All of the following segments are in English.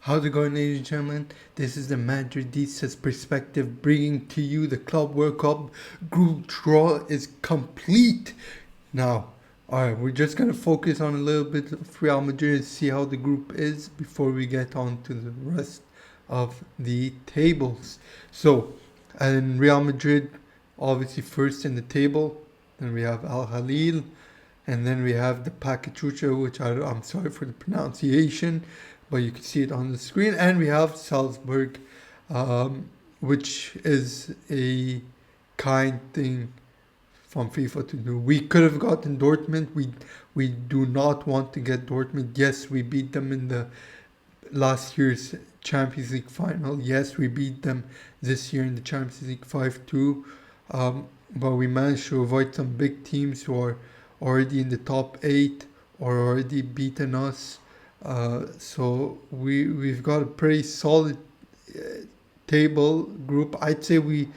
How's it going, ladies and gentlemen? This is the Madridiistas perspective, bringing to you the Club World Cup group draw is complete. Now, alright, we're just going to focus on a little bit of Real Madrid and see how the group is before we get on to the rest of the tables. So, and Real Madrid, obviously first in the table. Then we have Al Halil, and then we have the Pacachucha, which I'm sorry for the pronunciation, but you can see it on the screen. And we have Salzburg, which is a kind thing from FIFA to do. We could have gotten Dortmund. We do not want to get Dortmund. Yes, we beat them in the last year's Champions League final. Yes, we beat them this year in the Champions League 5-2. But we managed to avoid some big teams who are already in the top 8 or already beaten us. So we've got a pretty solid table group. I'd say we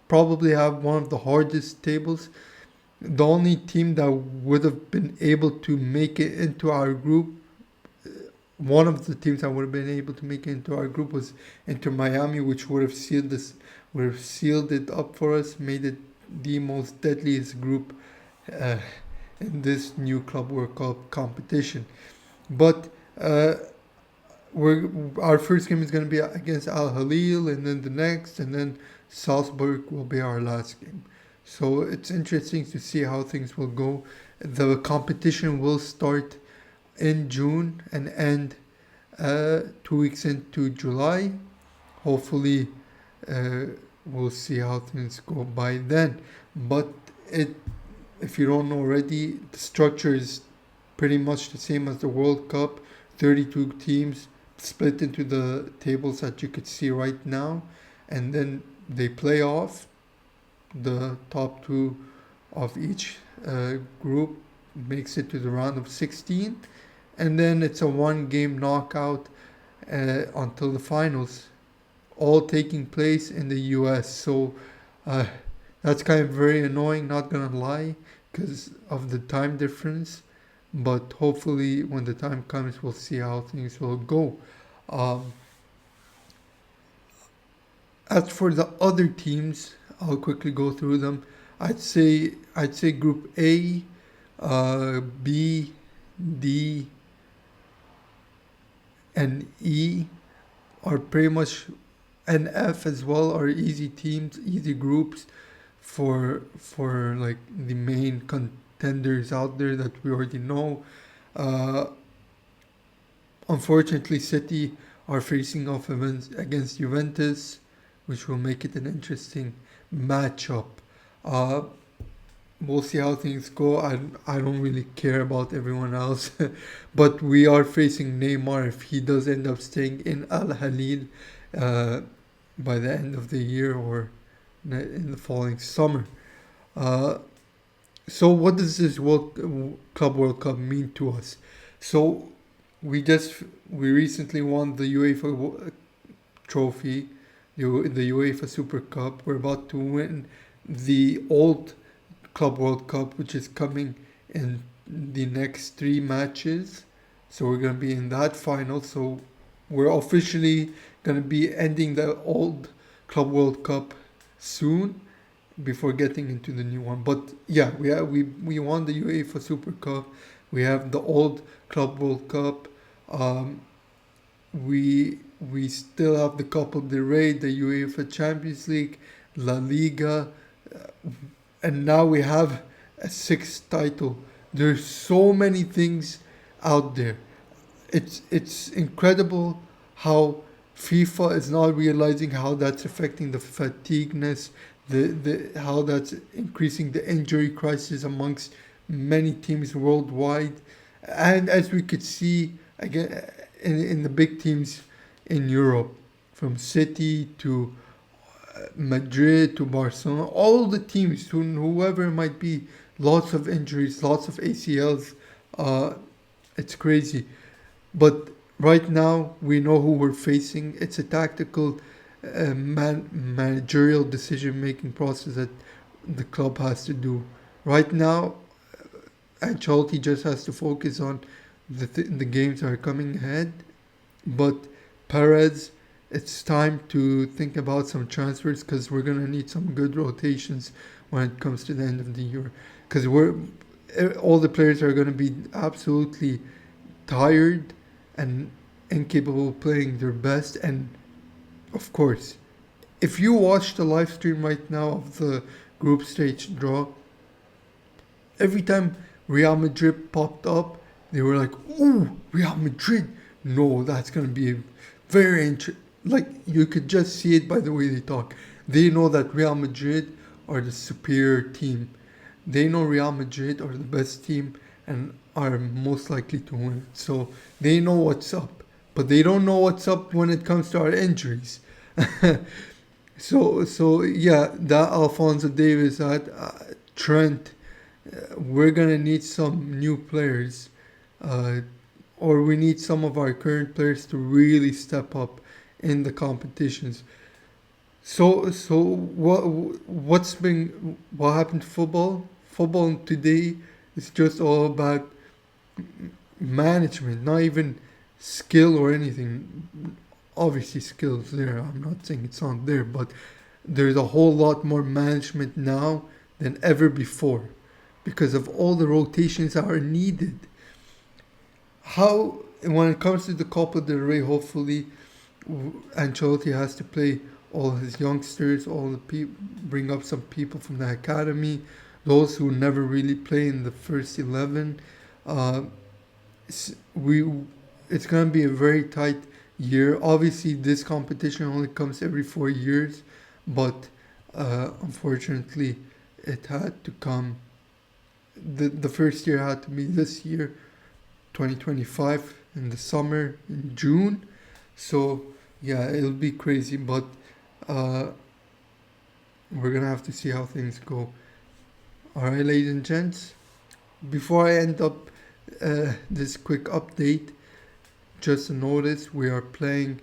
probably have one of the hardest tables. The only team that would have been able to make it into our group, one of the teams that would have been able to make it into our group was Inter Miami, which would have sealed it up for us, made it the most deadliest group in this new Club World Cup competition. But our first game is going to be against Al Halil, and then the next, and then Salzburg will be our last game. So it's interesting to see how things will go. The competition will start in June and end 2 weeks into July. Hopefully, we'll see how things go by then. But if you don't know already, the structure is pretty much the same as the World Cup. 32 teams split into the tables that you could see right now, and then they play off. The top 2 of each group makes it to the round of 16, and then it's a one-game knockout until the finals, all taking place in the US. So that's kind of very annoying, not gonna lie, because of the time difference. But hopefully when the time comes, we'll see how things will go. As for the other teams, I'll quickly go through them. I'd say Group A, B, D, and E are pretty much, and F as well, are easy teams, easy groups for like the main contenders out there that we already know. Unfortunately, City are facing off against Juventus, which will make it an interesting matchup. We'll see how things go. I don't really care about everyone else, but we are facing Neymar if he does end up staying in Al Halil by the end of the year or in the following summer. So what does this Club World Cup mean to us? So we recently won the UEFA trophy, the UEFA Super Cup. We're about to win the old Club World Cup, which is coming in the next 3 matches. So we're going to be in that final. So we're officially going to be ending the old Club World Cup soon before getting into the new one. But yeah, we won the UEFA Super Cup. We have the old Club World Cup. We still have the Copa del Rey, the UEFA Champions League, La Liga, and now we have a 6th title. There's so many things out there. It's incredible how FIFA is not realizing how that's affecting the fatigueness, how that's increasing the injury crisis amongst many teams worldwide. And as we could see again in the big teams in Europe, from City to Madrid to Barcelona, all the teams, to whoever it might be, lots of injuries, lots of ACLs. It's crazy. But right now, we know who we're facing. It's a tactical, managerial decision-making process that the club has to do. Right now, Ancelotti just has to focus on the games that are coming ahead. But Perez, it's time to think about some transfers because we're gonna need some good rotations when it comes to the end of the year. Because all the players are gonna be absolutely tired and incapable of playing their best. And of course, if you watch the live stream right now of the group stage draw, every time Real Madrid popped up, they were like, "Ooh, Real Madrid! No, that's gonna be very interesting." Like you could just see it by the way they talk. They know that Real Madrid are the superior team. They know Real Madrid are the best team and are most likely to win. So they know what's up, but they don't know what's up when it comes to our injuries. So yeah, that Alfonso Davis, that Trent, we're gonna need some new players, uh, or we need some of our current players to really step up in the competitions. So what happened to football? Football today is just all about management, not even skill or anything. Obviously, skills there. I'm not saying it's not there, but there's a whole lot more management now than ever before because of all the rotations that are needed. How, when it comes to the Copa del Rey, hopefully Ancelotti has to play all his youngsters, all the people, bring up some people from the academy, those who never really play in the first 11. Uh, we it's gonna be a very tight year. Obviously, this competition only comes every 4 years, but unfortunately, it had to come. The first year had to be this year, 2025, in the summer in June. So yeah, it'll be crazy, but uh, we're gonna have to see how things go. All right, ladies and gents. Before I end up this quick update, just a notice: we are playing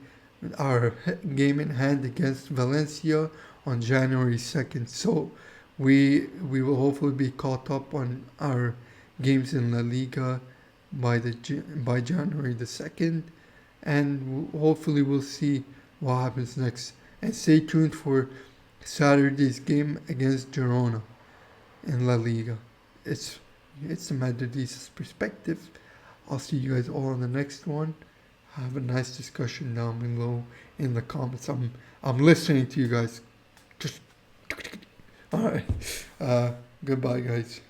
our game in hand against Valencia on January 2nd. So we will hopefully be caught up on our games in La Liga by January the 2nd, and hopefully we'll see what happens next. And stay tuned for Saturday's game against Girona in La Liga. It's it's the Madridiistas perspective. I'll see you guys all on the next one. Have a nice discussion down below in the comments. I'm listening to you guys. Just all right. Goodbye, guys.